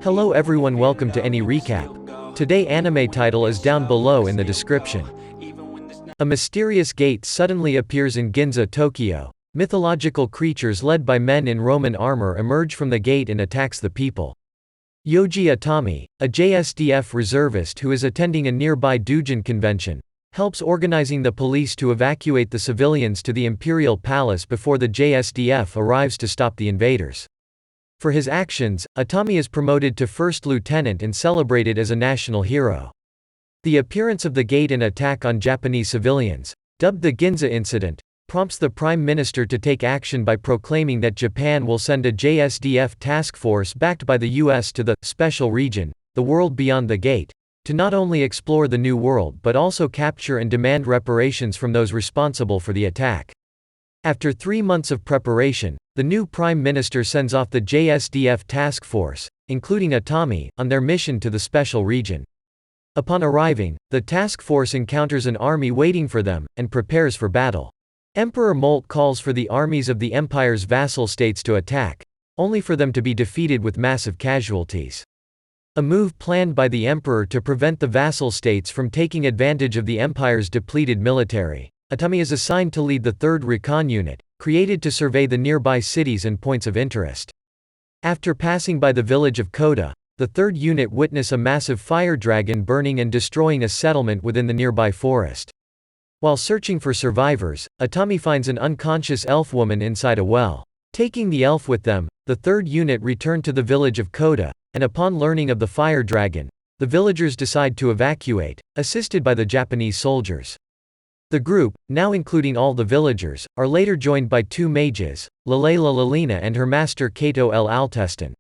Hello everyone, welcome to Any Recap. Today anime title is down below in the description. A mysterious gate suddenly appears in Ginza, Tokyo. Mythological creatures led by men in Roman armor emerge from the gate and attacks the people. Yōji Atami, a JSDF reservist who is attending a nearby doujin convention, helps organizing the police to evacuate the civilians to the imperial palace before the JSDF arrives to stop the invaders. For his actions, Atami is promoted to first lieutenant and celebrated as a national hero. The appearance of the gate and attack on Japanese civilians, dubbed the Ginza Incident, prompts the Prime Minister to take action by proclaiming that Japan will send a JSDF task force backed by the US to the special region, the world beyond the gate, to not only explore the New World but also capture and demand reparations from those responsible for the attack. After 3 months of preparation, the new Prime Minister sends off the JSDF task force, including Atami, on their mission to the special region. Upon arriving, the task force encounters an army waiting for them, and prepares for battle. Emperor Molt calls for the armies of the empire's vassal states to attack, only for them to be defeated with massive casualties. A move planned by the emperor to prevent the vassal states from taking advantage of the empire's depleted military. Atami is assigned to lead the 3rd Recon Unit, created to survey the nearby cities and points of interest. After passing by the village of Koda, the 3rd Unit witness a massive fire dragon burning and destroying a settlement within the nearby forest. While searching for survivors, Atami finds an unconscious elf woman inside a well. Taking the elf with them, the 3rd Unit return to the village of Koda, and upon learning of the fire dragon, the villagers decide to evacuate, assisted by the Japanese soldiers. The group, now including all the villagers, are later joined by 2 mages, Lalela Lalina and her master Kato El Altestan.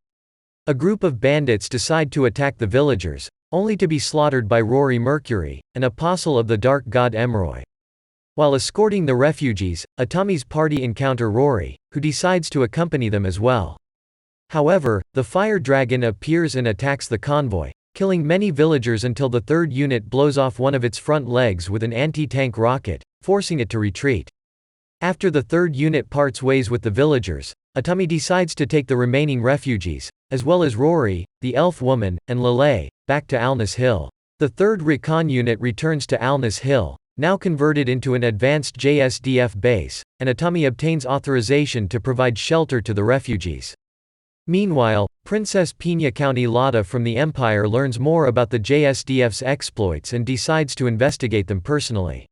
A group of bandits decide to attack the villagers, only to be slaughtered by Rory Mercury, an apostle of the dark god Emroy. While escorting the refugees, Atami's party encounter Rory, who decides to accompany them as well. However, the fire dragon appears and attacks the convoy, killing many villagers until the 3rd Unit blows off one of its front legs with an anti-tank rocket, forcing it to retreat. After the 3rd Unit parts ways with the villagers, Atami decides to take the remaining refugees, as well as Rory, the elf woman, and Lele, back to Alness Hill. The 3rd Recon Unit returns to Alness Hill, now converted into an advanced JSDF base, and Atami obtains authorization to provide shelter to the refugees. Meanwhile, Princess Pina County Lada from the Empire learns more about the JSDF's exploits and decides to investigate them personally.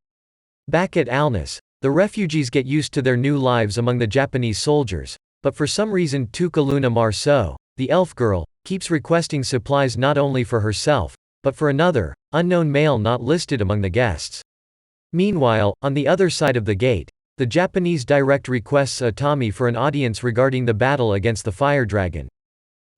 Back at Alness, the refugees get used to their new lives among the Japanese soldiers, but for some reason Tukaluna Marceau, the elf girl, keeps requesting supplies not only for herself, but for another, unknown male not listed among the guests. Meanwhile, on the other side of the gate, the Japanese direct requests Atami for an audience regarding the battle against the fire dragon.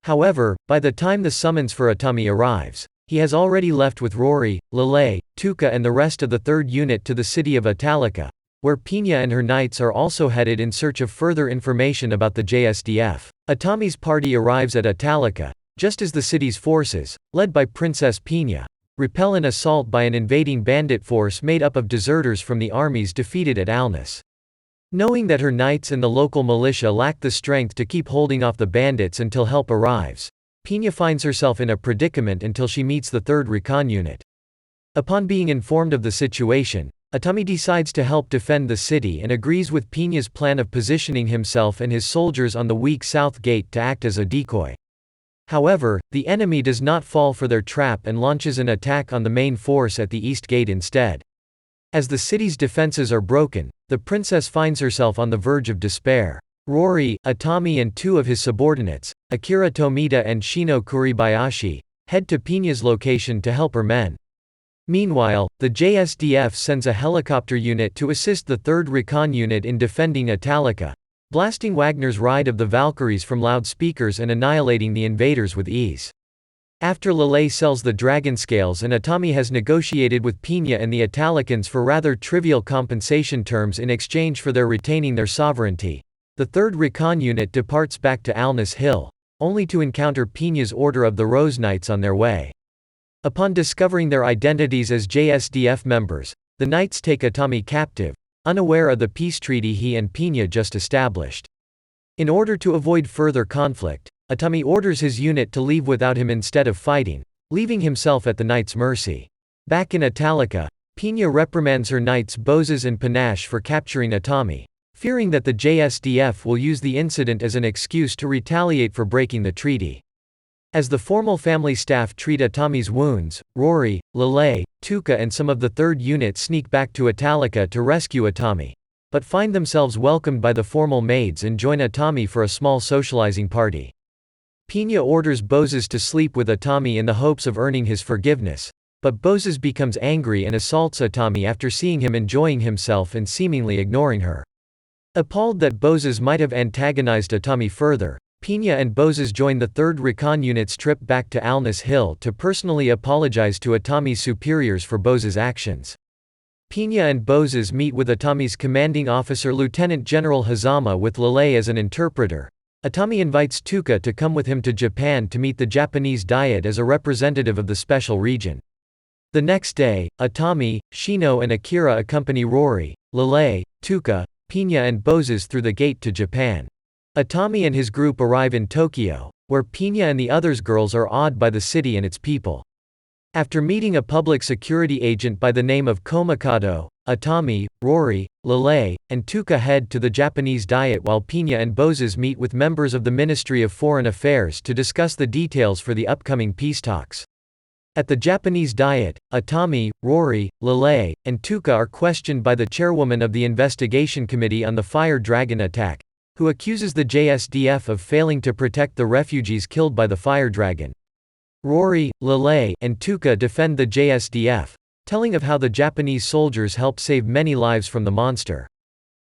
However, by the time the summons for Atami arrives, he has already left with Rory, Lele, Tuka and the rest of the 3rd Unit to the city of Italica, where Pina and her knights are also headed in search of further information about the JSDF. Atami's party arrives at Italica, just as the city's forces, led by Princess Pina, repel an assault by an invading bandit force made up of deserters from the armies defeated at Alness. Knowing that her knights and the local militia lack the strength to keep holding off the bandits until help arrives, Pina finds herself in a predicament until she meets the 3rd Recon Unit. Upon being informed of the situation, Atami decides to help defend the city and agrees with Pina's plan of positioning himself and his soldiers on the weak south gate to act as a decoy. However, the enemy does not fall for their trap and launches an attack on the main force at the east gate instead. As the city's defenses are broken, the princess finds herself on the verge of despair. Rory, Atami and 2 of his subordinates, Akira Tomita and Shino Kuribayashi, head to Pina's location to help her men. Meanwhile, the JSDF sends a helicopter unit to assist the 3rd Recon Unit in defending Italica, blasting Wagner's Ride of the Valkyries from loudspeakers and annihilating the invaders with ease. After Lele sells the dragon scales and Atami has negotiated with Pina and the Italicans for rather trivial compensation terms in exchange for their retaining their sovereignty, the 3rd Recon Unit departs back to Alness Hill, only to encounter Pina's Order of the Rose Knights on their way. Upon discovering their identities as JSDF members, the knights take Atami captive, unaware of the peace treaty he and Pina just established. In order to avoid further conflict, Atami orders his unit to leave without him instead of fighting, leaving himself at the knight's mercy. Back in Italica, Pina reprimands her knights Boses and Panache for capturing Atami, fearing that the JSDF will use the incident as an excuse to retaliate for breaking the treaty. As the formal family staff treat Atami's wounds, Rory, Lele, Tuca and some of the 3rd Unit sneak back to Italica to rescue Atami, but find themselves welcomed by the formal maids and join Atami for a small socializing party. Pina orders Boses to sleep with Atami in the hopes of earning his forgiveness, but Boses becomes angry and assaults Atami after seeing him enjoying himself and seemingly ignoring her. Appalled that Boses might have antagonized Atami further, Pina and Boses join the 3rd Recon Unit's trip back to Alness Hill to personally apologize to Atami's superiors for Boses' actions. Pina and Boses meet with Atami's commanding officer Lieutenant General Hazama with Lele as an interpreter. Atami invites Tuca to come with him to Japan to meet the Japanese Diet as a representative of the special region. The next day, Atami, Shino and Akira accompany Rory, Lele, Tuca, Pina and Boses through the gate to Japan. Atami and his group arrive in Tokyo, where Pina and the others girls are awed by the city and its people. After meeting a public security agent by the name of Komikado, Atami, Rory, Lele, and Tuca head to the Japanese Diet while Pina and Boses meet with members of the Ministry of Foreign Affairs to discuss the details for the upcoming peace talks. At the Japanese Diet, Atami, Rory, Lele, and Tuca are questioned by the chairwoman of the investigation committee on the Fire Dragon attack, who accuses the JSDF of failing to protect the refugees killed by the Fire Dragon. Rory, Lele, and Tuca defend the JSDF, telling of how the Japanese soldiers helped save many lives from the monster.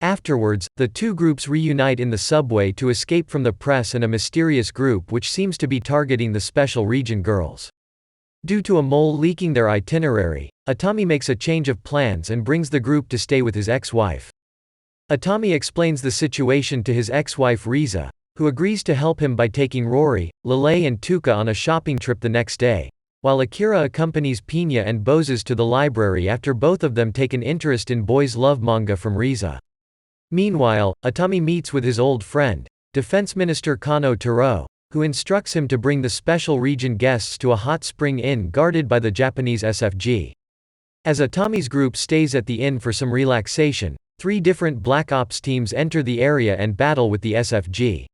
Afterwards, the two groups reunite in the subway to escape from the press and a mysterious group which seems to be targeting the Special Region girls. Due to a mole leaking their itinerary, Atami makes a change of plans and brings the group to stay with his ex-wife. Atami explains the situation to his ex-wife Riza, who agrees to help him by taking Rory, Lele and Tuca on a shopping trip the next day, while Akira accompanies Pina and Boses to the library after both of them take an interest in boys' love manga from Riza. Meanwhile, Atami meets with his old friend, Defense Minister Kano Taro, who instructs him to bring the Special Region guests to a hot spring inn guarded by the Japanese SFG. As Atami's group stays at the inn for some relaxation, 3 different Black Ops teams enter the area and battle with the SFG.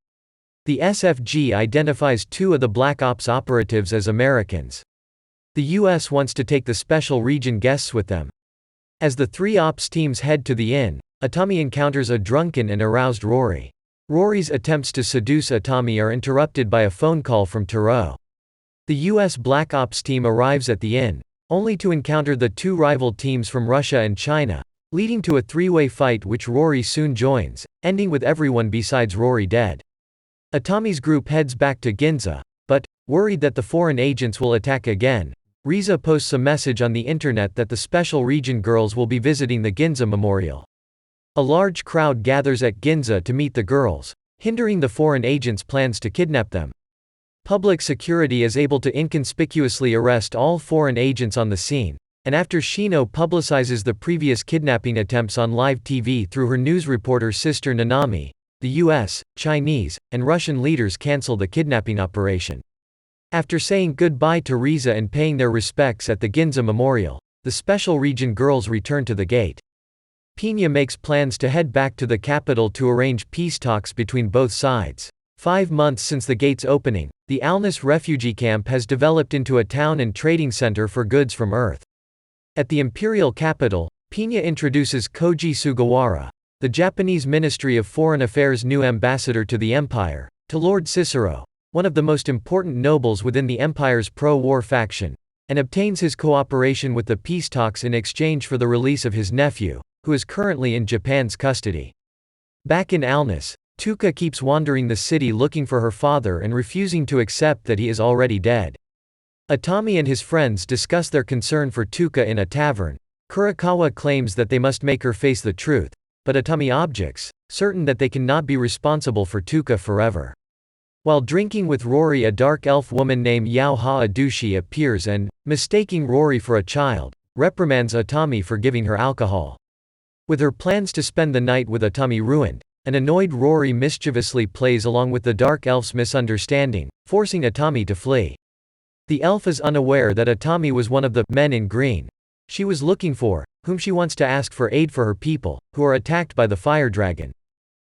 The SFG identifies 2 of the Black Ops operatives as Americans. The US wants to take the Special Region guests with them. As the 3 Ops teams head to the inn, Atami encounters a drunken and aroused Rory. Rory's attempts to seduce Atami are interrupted by a phone call from Taro. The US Black Ops team arrives at the inn, only to encounter the 2 rival teams from Russia and China, leading to a 3-way fight which Rory soon joins, ending with everyone besides Rory dead. Atami's group heads back to Ginza, but, worried that the foreign agents will attack again, Riza posts a message on the internet that the Special Region girls will be visiting the Ginza Memorial. A large crowd gathers at Ginza to meet the girls, hindering the foreign agents' plans to kidnap them. Public security is able to inconspicuously arrest all foreign agents on the scene, and after Shino publicizes the previous kidnapping attempts on live TV through her news reporter sister Nanami, the US, Chinese, and Russian leaders cancel the kidnapping operation. After saying goodbye to Riza and paying their respects at the Ginza Memorial, the Special Region girls return to the gate. Pina makes plans to head back to the capital to arrange peace talks between both sides. 5 months since the gate's opening, the Alness refugee camp has developed into a town and trading center for goods from Earth. At the imperial capital, Pina introduces Koji Sugawara, the Japanese Ministry of Foreign Affairs' new ambassador to the empire, to Lord Cicero, one of the most important nobles within the empire's pro-war faction, and obtains his cooperation with the peace talks in exchange for the release of his nephew, who is currently in Japan's custody. Back in Alness, Tuca keeps wandering the city looking for her father and refusing to accept that he is already dead. Atami and his friends discuss their concern for Tuca in a tavern. Kurikawa claims that they must make her face the truth, but Atami objects, certain that they cannot be responsible for Tuca forever. While drinking with Rory, a dark elf woman named Yao Ha-Adushi appears and, mistaking Rory for a child, reprimands Atami for giving her alcohol. With her plans to spend the night with Atami ruined, an annoyed Rory mischievously plays along with the Dark Elf's misunderstanding, forcing Atami to flee. The elf is unaware that Atami was one of the men in green she was looking for, whom she wants to ask for aid for her people, who are attacked by the fire dragon.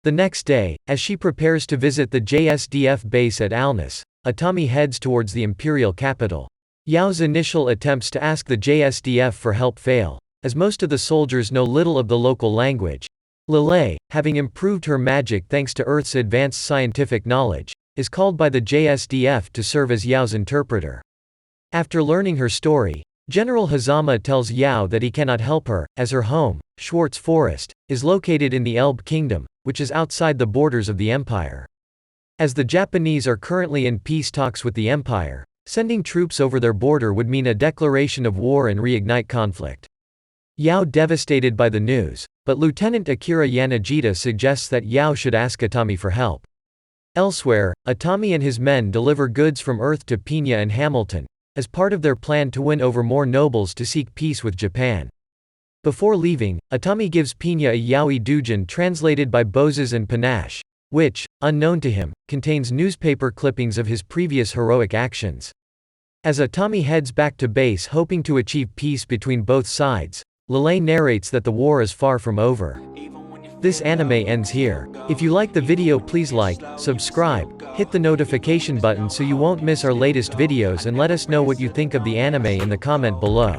The next day, as she prepares to visit the JSDF base at Alnus, Atami heads towards the imperial capital. Yao's initial attempts to ask the JSDF for help fail, as most of the soldiers know little of the local language. Lele, having improved her magic thanks to Earth's advanced scientific knowledge, is called by the JSDF to serve as Yao's interpreter. After learning her story, General Hazama tells Yao that he cannot help her, as her home, Schwartz Forest, is located in the Elbe Kingdom, which is outside the borders of the Empire. As the Japanese are currently in peace talks with the Empire, sending troops over their border would mean a declaration of war and reignite conflict. Yao devastated by the news, but Lieutenant Akira Yanagita suggests that Yao should ask Atami for help. Elsewhere, Atami and his men deliver goods from Earth to Pina and Hamilton, as part of their plan to win over more nobles to seek peace with Japan. Before leaving, Atami gives Pina a yaoi doujin translated by Boses and Panache, which, unknown to him, contains newspaper clippings of his previous heroic actions. As Atami heads back to base hoping to achieve peace between both sides, Lele narrates that the war is far from over. This anime ends here. If you like the video, please like, subscribe, hit the notification button so you won't miss our latest videos, and let us know what you think of the anime in the comment below.